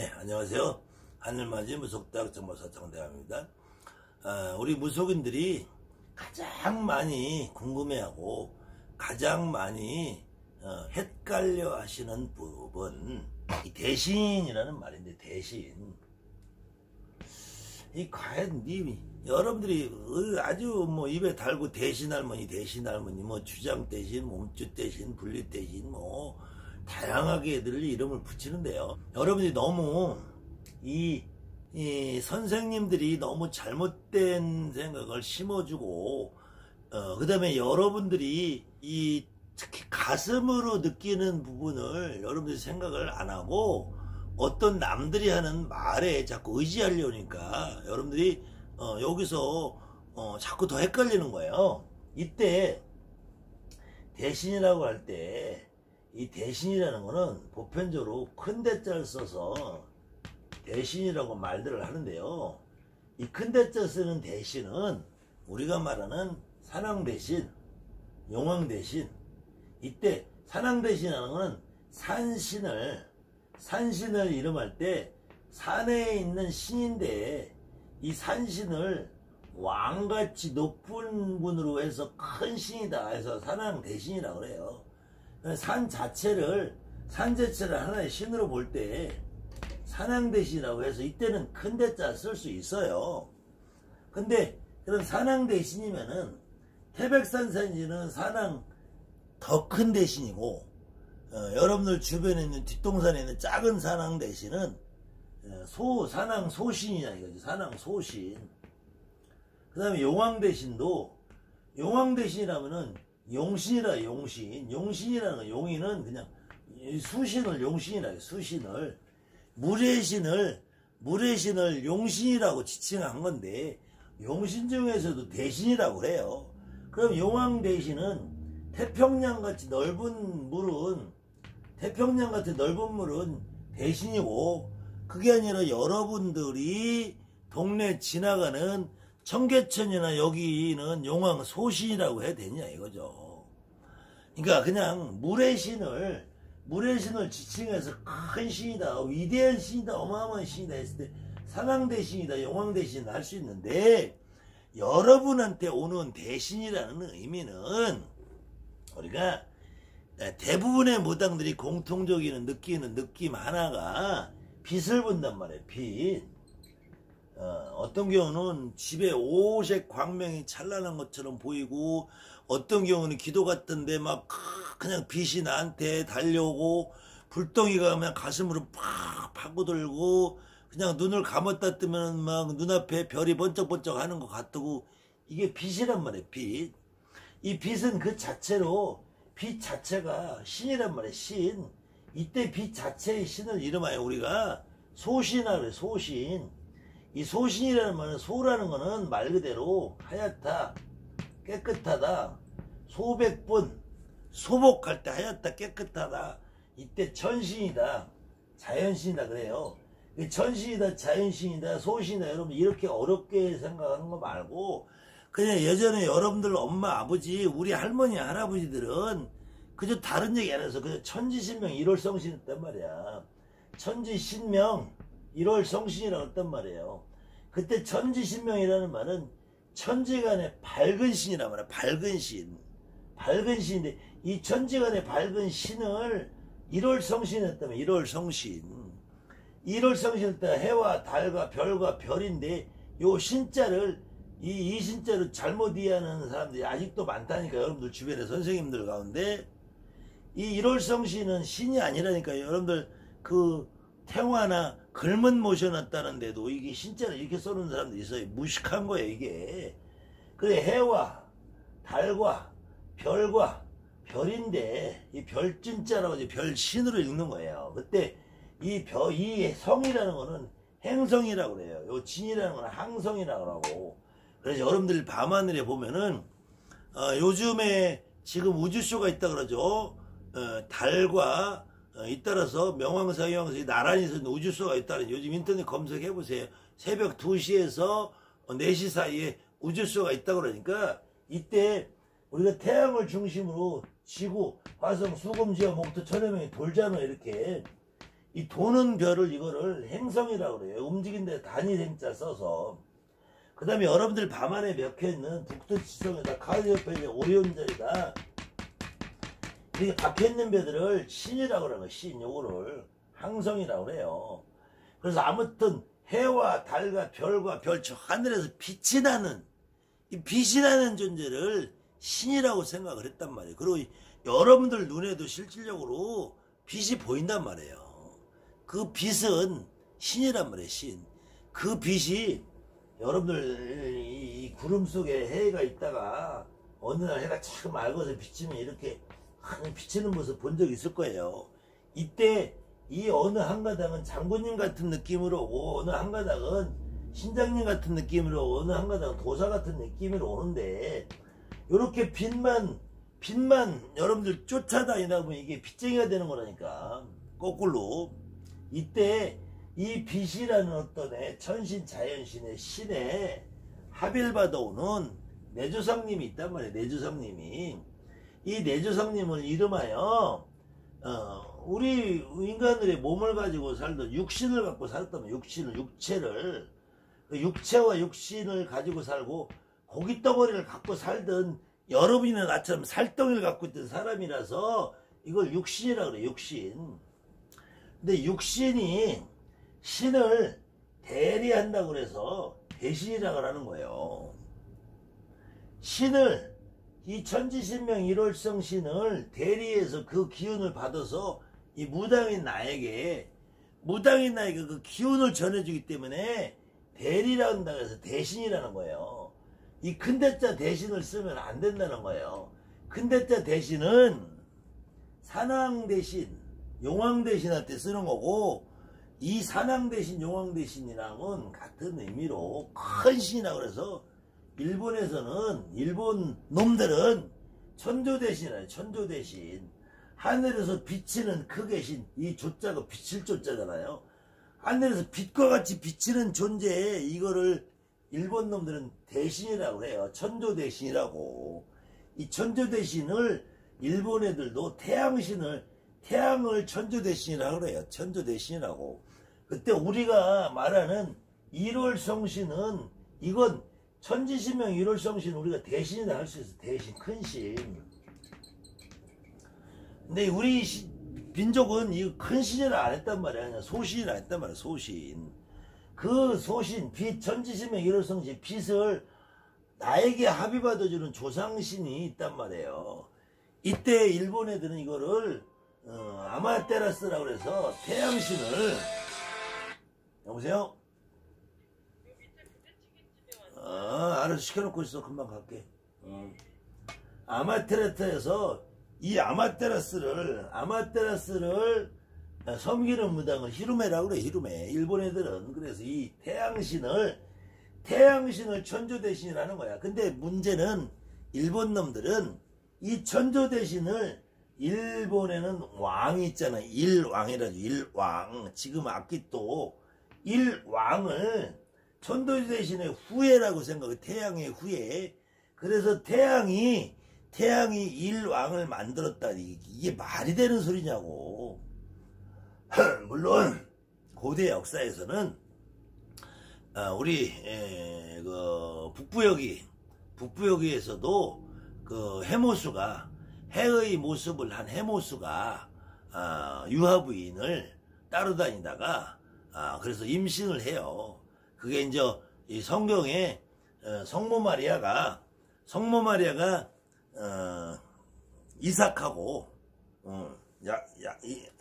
네, 안녕하세요. 하늘맞이 무속대학 정보사 정대감입니다. 우리 무속인들이 가장 많이 궁금해하고 가장 많이 헷갈려 하시는 부분, 이 대신이라는 말인데, 대신. 이 과연 여러분들이 아주 뭐 입에 달고 대신 할머니, 뭐 주장 대신, 몸주 대신, 분리 대신, 뭐 다양하게 애들 이름을 붙이는데요. 여러분들이 너무 이 선생님들이 너무 잘못된 생각을 심어주고, 그 다음에 여러분들이 특히 가슴으로 느끼는 부분을 여러분들이 생각을 안 하고 어떤 남들이 하는 말에 자꾸 의지하려니까 여러분들이 여기서 자꾸 더 헷갈리는 거예요. 이때 대신이라고 할 때 이 대신이라는 거는 보편적으로 큰 대자를 써서 대신이라고 말들을 하는데요. 이 큰 대자 쓰는 대신은 우리가 말하는 산왕 대신, 용왕 대신. 이때 산왕 대신이라는 거는 산신을 이름할 때 산에 있는 신인데 이 산신을 왕같이 높은 분으로 해서 큰 신이다 해서 산왕 대신이라고 그래요. 산 자체를 하나의 신으로 볼 때 산왕 대신이라고 해서 이때는 큰 대자 쓸 수 있어요. 근데 그런 산왕 대신이면은 태백산신은 산왕 더 큰 대신이고, 여러분들 주변에 있는 뒷동산에 있는 작은 산왕 대신은 산왕 소신이냐 이거지. 산왕 소신. 그 다음에 용왕 대신도, 용왕 대신이라면은 용신이라 용신이라는 거, 용인은 그냥 수신을 용신이라 해요. 수신을. 물의 신을 용신이라고 지칭한 건데, 용신 중에서도 대신이라고 해요. 그럼 용왕 대신은 태평양 같은 넓은 물은 대신이고, 그게 아니라 여러분들이 동네 지나가는 청계천이나 여기는 용왕 소신이라고 해야 되냐 이거죠. 그러니까 그냥 물의 신을 지칭해서 큰 신이다, 위대한 신이다, 어마어마한 신이다 했을 때 산왕 대신이다, 용왕 대신 할 수 있는데, 여러분한테 오는 대신이라는 의미는 우리가 대부분의 무당들이 공통적으로 느끼는 느낌 하나가 빛을 본단 말이에요. 빛. 어떤 경우는 집에 오색 광명이 찬란한 것처럼 보이고, 어떤 경우는 기도 같던데 막 그냥 빛이 나한테 달려오고, 불덩이가 그냥 가슴으로 팍 파고들고, 그냥 눈을 감았다 뜨면 막 눈앞에 별이 번쩍번쩍 하는 것 같고, 이게 빛이란 말이에요. 빛. 이 빛은 그 자체로, 빛 자체가 신이란 말이에요. 신. 이때 빛 자체의 신을 이름하여 우리가 소신이라 그래요. 소신. 이 소신이라는 말은, 소라는 거는 말 그대로 하얗다, 깨끗하다, 소백분, 소복할 때 하얗다, 깨끗하다. 이때 천신이다, 자연신이다 그래요. 천신이다, 자연신이다, 소신이다. 여러분 이렇게 어렵게 생각하는 거 말고, 그냥 예전에 여러분들 엄마, 아버지, 우리 할머니, 할아버지들은 그저 다른 얘기 안 해서 그저 천지신명, 일월성신 했단 말이야. 천지신명, 일월성신이라고 했단 말이에요. 그때 천지신명이라는 말은 천지간의 밝은 신이란 말이야. 밝은 신. 밝은 신인데, 이 천지간의 밝은 신을 일월성신 했다면, 일월성신. 일월성신 했다 해와 달과 별과 별인데, 요 신자를 이 신자를 잘못 이해하는 사람들이 아직도 많다니까. 여러분들 주변에 선생님들 가운데 이 일월성신은 신이 아니라니까요. 여러분들 그 태화나 글문 모셔놨다는데도 이게 신자를 이렇게 써놓은 사람도 있어요. 무식한 거예요 이게. 그래, 해와 달과 별과 별인데 이 별진자라고 이제 별신으로 읽는 거예요. 그때 이 성이라는 거는 행성이라고 그래요. 요 진이라는 거는 항성이라고 하고. 그래서 여러분들 밤하늘에 보면은 요즘에 지금 우주쇼가 있다 그러죠. 달과 잇따라서 명왕성형이 나란히 있는 우주쇼가 있다는, 요즘 인터넷 검색해 보세요. 새벽 2시에서 4시 사이에 우주쇼가 있다 그러니까, 이때 우리가 태양을 중심으로 지구, 화성, 수금, 지화, 목토, 천여명이 돌잖아요. 이렇게 이 도는 별을 이거를 행성이라고 그래요. 움직인데 단위생자 써서. 그 다음에 여러분들 밤하늘에 몇혀있는 북두지성에다 가을 옆에 있는 오리온자리다. 이렇게 박혀있는 별들을 신이라고 그러는 거예요. 신, 요거를 항성이라고 그래요. 그래서 아무튼 해와 달과 별과 별처 하늘에서 빛이 나는, 이 빛이 나는 존재를 신이라고 생각을 했단 말이에요. 그리고 여러분들 눈에도 실질적으로 빛이 보인단 말이에요. 그 빛은 신이란 말이에요. 신. 그 빛이 여러분들 이 구름 속에 해가 있다가 어느 날 해가 참 맑아서 비치면 이렇게 비치는 모습 본 적 있을 거예요. 이때 이 어느 한 가닥은 장군님 같은 느낌으로 오고, 어느 한 가닥은 신장님 같은 느낌으로 오고, 어느 한 가닥은 도사 같은 느낌으로 오는데, 요렇게 빛만 여러분들 쫓아다니다 보면 이게 빚쟁이가 되는 거라니까. 거꾸로. 이때 이 빛이라는 어떤 천신 자연신의 신에 합의를 받아오는 내조상님이 있단 말이에요. 내조상님이. 이 내조상님을 이름하여 우리 인간들의 몸을 가지고 살던 육신을 갖고 살았다면 육체를, 육체와 육신을 가지고 살고 고깃덩어리를 갖고 살던 여러분이나 나처럼 살덩이를 갖고 있던 사람이라서 이걸 육신이라고 그래요. 육신. 근데 육신이 신을 대리한다고 그래서 대신이라고 하는 거예요. 신을, 이 천지신명 일월성신을 대리해서 그 기운을 받아서 이 무당인 나에게 그 기운을 전해주기 때문에 대리라 한다고 해서 대신이라는 거예요. 이 큰대자 대신을 쓰면 안 된다는 거예요. 큰대자 대신은 산왕 대신, 용왕 대신할 때 쓰는 거고, 이 산왕 대신, 용왕 대신이랑은 같은 의미로 큰 신이라고 그래서 일본에서는, 일본 놈들은 천조 대신이에요. 천조 대신. 하늘에서 비치는 그 계신, 이 조자가 비칠 조자잖아요. 하늘에서 빛과 같이 비치는 존재에 이거를 일본 놈들은 대신이라고 해요. 천조 대신이라고. 이 천조 대신을 일본 애들도 태양을 천조 대신이라고 그래요. 천조 대신이라고. 그때 우리가 말하는 일월성신은, 이건 천지신명 일월성신 우리가 대신이라 할 수 있어. 대신, 큰 신. 근데 우리 민족은 이 큰 신이라 안 했단 말이야. 그냥 소신이라 했단 말이야. 소신. 그 소신, 빛, 천지신명 일월성신, 빛을 나에게 합의받아주는 조상신이 있단 말이에요. 이때 일본 애들은 이거를 아마테라스라고 해서 태양신을, 여보세요? 알아서 시켜놓고 있어. 금방 갈게. 아마테라스에서 이 아마테라스를 섬기는 무당을 히루메라고 그래. 히루메. 일본 애들은. 그래서 이 태양신을 천조대신이라는 거야. 근데 문제는 일본 놈들은 이 천조대신을, 일본에는 왕이 있잖아. 일왕이라죠. 일왕. 지금 악기도 일왕을 천도대신의 후예라고 생각해. 태양의 후예. 그래서 태양이 일왕을 만들었다. 이게 말이 되는 소리냐고. 물론 고대 역사에서는 우리 그 북부여기에서도 그 해모수가, 해의 모습을 한 해모수가 유아부인을 따라다니다가 그래서 임신을 해요. 그게 이제 이 성경에 성모 마리아가 이삭하고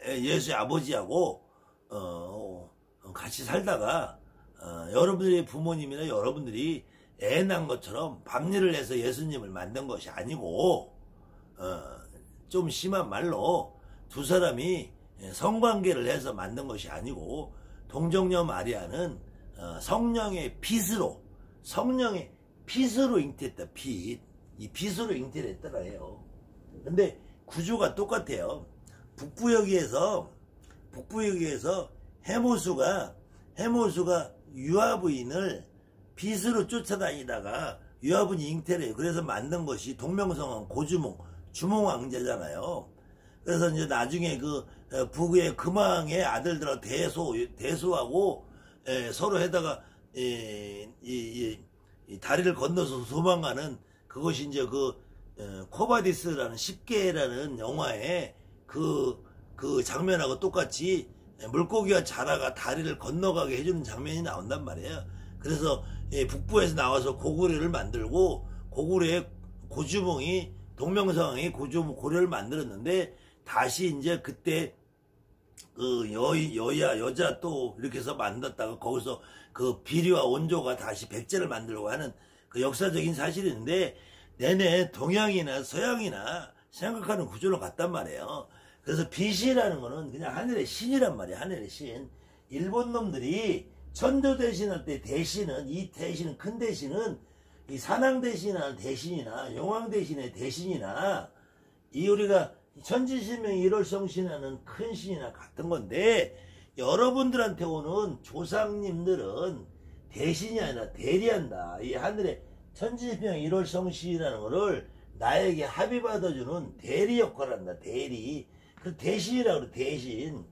예수의 아버지하고 같이 살다가 여러분들의 부모님이나 여러분들이 애 낳은 것처럼 밤일을 해서 예수님을 만든 것이 아니고, 좀 심한 말로 두 사람이 성관계를 해서 만든 것이 아니고, 동정녀 마리아는 성령의 빛으로 잉태했다. 빛. 이 빛으로 잉태를 했다라 해요. 근데 구조가 똑같아요. 북부여기에서 해모수가 유아부인을 빛으로 쫓아다니다가 유아부인이 잉태를 해요. 그래서 만든 것이 동명성왕 고주몽, 주몽왕자잖아요. 그래서 이제 나중에 그 북의 금왕의 아들들하고 대소하고 서로 해다가 이 다리를 건너서 도망가는 그것이 이제 그 코바디스라는 10개라는 영화에 그 장면하고 똑같이 물고기와 자라가 다리를 건너가게 해주는 장면이 나온단 말이에요. 그래서 북부에서 나와서 고구려를 만들고 고구려의 고주몽이 동명성왕이 고려를 만들었는데 다시 이제 그때 그 여자 또 이렇게 해서 만들었다가 거기서 그 비리와 원조가 다시 백제를 만들고 하는 그 역사적인 사실이 있는데 내내 동양이나 서양이나 생각하는 구조는 같단 말이에요. 그래서 빛이라는 거는 그냥 하늘의 신이란 말이야. 하늘의 신. 일본 놈들이 천도 대신할 때 대신은 이 대신은 큰 대신은 이 산왕 대신이나 대신이나 용왕 대신의 대신이나 이 우리가 천지신명 일월성신하는 큰 신이나 같은 건데 여러분들한테 오는 조상님들은 대신이 아니라 대리한다. 이 하늘의 천지신명 일월성신이라는 거를 나에게 합의받아주는 대리 역할을 한다. 대리. 그 대신이라고 그래. 대신.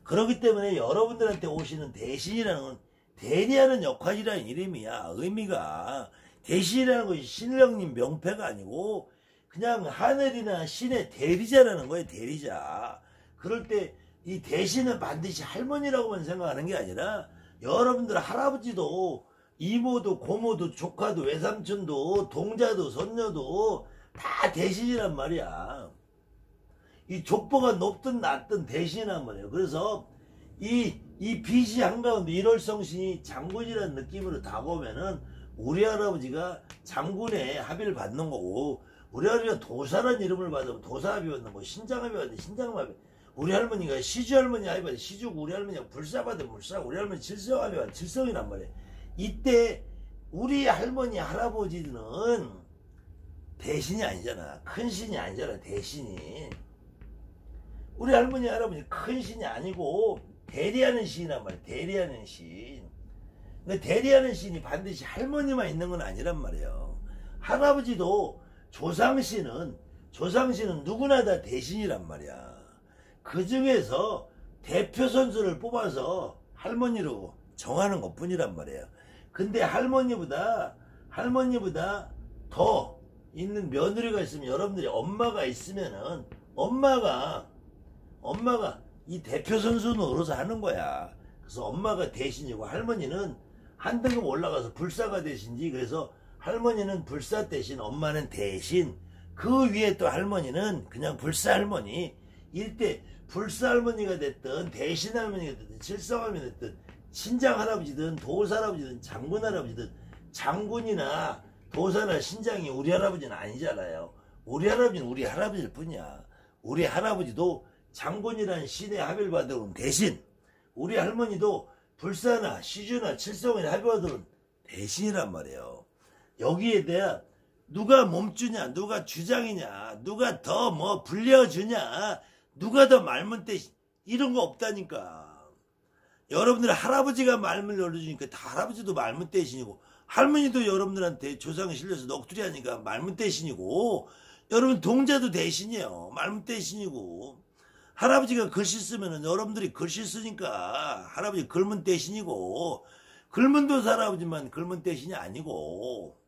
그렇기 때문에 여러분들한테 오시는 대신이라는 건 대리하는 역할이라는 이름이야. 의미가. 대신이라는 것이 신령님 명패가 아니고 그냥 하늘이나 신의 대리자라는 거예요. 대리자. 그럴 때 이 대신은 반드시 할머니라고만 생각하는 게 아니라 여러분들 할아버지도 이모도 고모도 조카도 외삼촌도 동자도 손녀도 다 대신이란 말이야. 이 족보가 높든 낮든 대신이란 말이에요. 그래서 이 빛이 한가운데 일월성신이 장군이라는 느낌으로 다가오면은 우리 할아버지가 장군의 합의를 받는 거고 우리 할아버지가 도사라는 이름을 받으면 도사합의 받는 거고 신장합의 받으면 신장합의. 우리 할머니가 시주할머니 합의 받으면 시주고 우리 할머니가 불사받으면 불사고 우리 할머니 칠성합의 받으면 칠성이란 말이에요. 이때 우리 할머니 할아버지는 대신이 아니잖아. 큰 신이 아니잖아. 대신이. 우리 할머니 할아버지 큰 신이 아니고 대리하는 신이란 말이야. 대리하는 신. 근데 대리하는 신이 반드시 할머니만 있는 건 아니란 말이에요. 할아버지도 조상신은 누구나 다 대신이란 말이야. 그 중에서 대표 선수를 뽑아서 할머니로 정하는 것 뿐이란 말이에요. 근데 할머니보다 더 있는 며느리가 있으면 여러분들이 엄마가 있으면은 엄마가 이 대표 선수 노릇을 하는 거야. 그래서 엄마가 대신이고 할머니는 한 등급 올라가서 불사가 대신지. 그래서 할머니는 불사 대신 엄마는 대신. 그 위에 또 할머니는 그냥 불사 할머니. 이때 불사 할머니가 됐든 대신 할머니가 됐든 칠성할머니가 됐든 신장 할아버지든 도사 할아버지든 장군 할아버지든 장군이나 도사나 신장이 우리 할아버지는 아니잖아요. 우리 할아버지는 우리 할아버지일 뿐이야. 우리 할아버지도 장군이라는 신의 합의를 받으면 대신, 우리 할머니도 불사나 시주나 칠성의 합의를 받으면 대신이란 말이에요. 여기에 대한 누가 몸주냐, 누가 주장이냐, 누가 더 뭐 불려주냐, 누가 더 말문 대신, 이런 거 없다니까. 여러분들 할아버지가 말문 열어주니까 다 할아버지도 말문 대신이고 할머니도 여러분들한테 조상에 실려서 넋두리 하니까 말문 대신이고 여러분 동자도 대신이에요. 말문 대신이고 할아버지가 글씨 쓰면은 여러분들이 글씨 쓰니까 할아버지 글문 대신이고 글문도 할아버지만 글문 대신이 아니고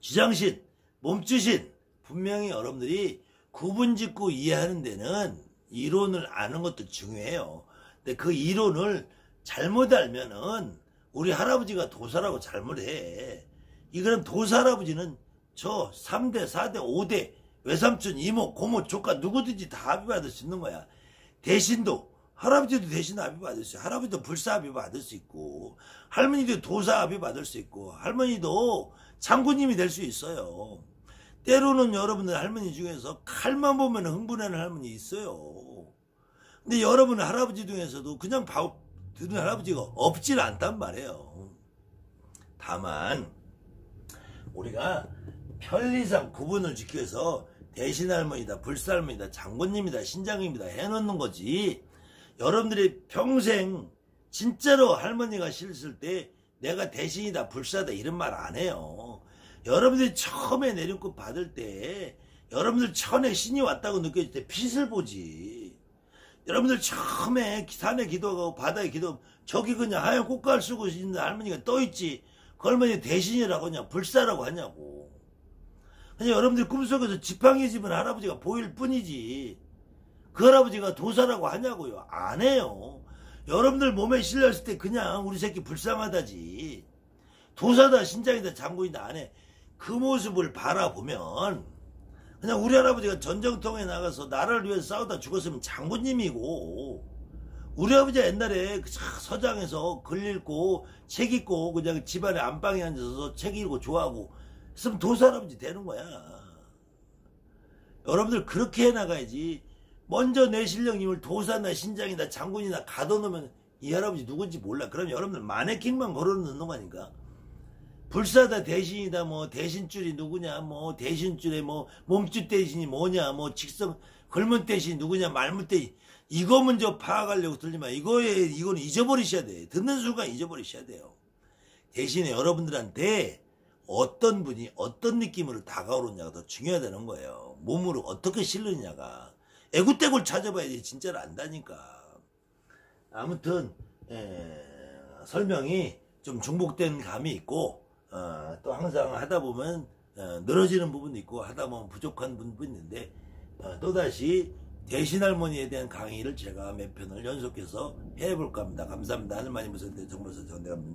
주장신, 몸주신 분명히 여러분들이 구분짓고 이해하는 데는 이론을 아는 것도 중요해요. 근데 그 이론을 잘못 알면은 우리 할아버지가 도사라고 잘못해. 이거는 도사 할아버지는 저 3대, 4대, 5대 외삼촌, 이모, 고모, 조카 누구든지 다 합의 받을 수 있는 거야. 대신도 할아버지도 대신 합의 받을 수 있고 할아버지도 불사 합의 받을 수 있고 할머니도 도사 합의 받을 수 있고 할머니도 장군님이 될 수 있어요. 때로는 여러분들 할머니 중에서 칼만 보면 흥분하는 할머니 있어요. 근데 여러분 할아버지 중에서도 그냥 들은 할아버지가 없질 않단 말이에요. 다만 우리가 편리상 구분을 지켜서 대신 할머니다, 불사 할머니다, 장군님이다, 신장님이다 해놓는 거지. 여러분들이 평생 진짜로 할머니가 싫을 때 내가 대신이다, 불사다 이런 말 안 해요. 여러분들이 처음에 내림꾼 받을 때 여러분들 천에 신이 왔다고 느껴질 때 빛을 보지. 여러분들 처음에 산에 기도하고 바다에 기도하고 저기 그냥 하얀 꽃갈 쓰고 있는 할머니가 떠있지. 그 할머니 대신이라고 하냐 불사라고 하냐고. 그냥 여러분들 꿈속에서 지팡이 집은 할아버지가 보일 뿐이지 그 할아버지가 도사라고 하냐고요. 안 해요. 여러분들 몸에 실렸을 때 그냥 우리 새끼 불쌍하다지. 도사다 신장이다 장군이다 안 해. 그 모습을 바라보면 그냥 우리 할아버지가 전쟁통에 나가서 나라를 위해서 싸우다 죽었으면 장군님이고, 우리 아버지가 옛날에 서장에서 글 읽고 책 읽고 그냥 집안에 안방에 앉아서 책 읽고 좋아하고 있으면 도사 할아버지 되는 거야. 여러분들 그렇게 해나가야지. 먼저 내 실력님을 도사나 신장이나 장군이나 가둬놓으면 이 할아버지 누군지 몰라. 그럼 여러분들 마네킹만 걸어놓는 거니까. 불사다 대신이다 뭐 대신줄이 누구냐 뭐 대신줄에 뭐 몸줄 대신이 뭐냐 뭐 직선 걸문 대신이 누구냐 말문 대신 이거 먼저 파악하려고 들리면 이거는 잊어버리셔야 돼. 듣는 순간 잊어버리셔야 돼요. 대신에 여러분들한테 어떤 분이 어떤 느낌으로 다가오느냐가 더 중요하다는 거예요. 몸으로 어떻게 실르느냐가. 애구떼굴 찾아봐야지 진짜로 안다니까. 아무튼 설명이 좀 중복된 감이 있고 또 항상 하다 보면 늘어지는 부분도 있고 하다 보면 부족한 부분도 있는데 또다시 대신할머니에 대한 강의를 제가 몇 편을 연속해서 해볼까 합니다. 감사합니다. 하늘만이 무슨 정보서 정대갑니다.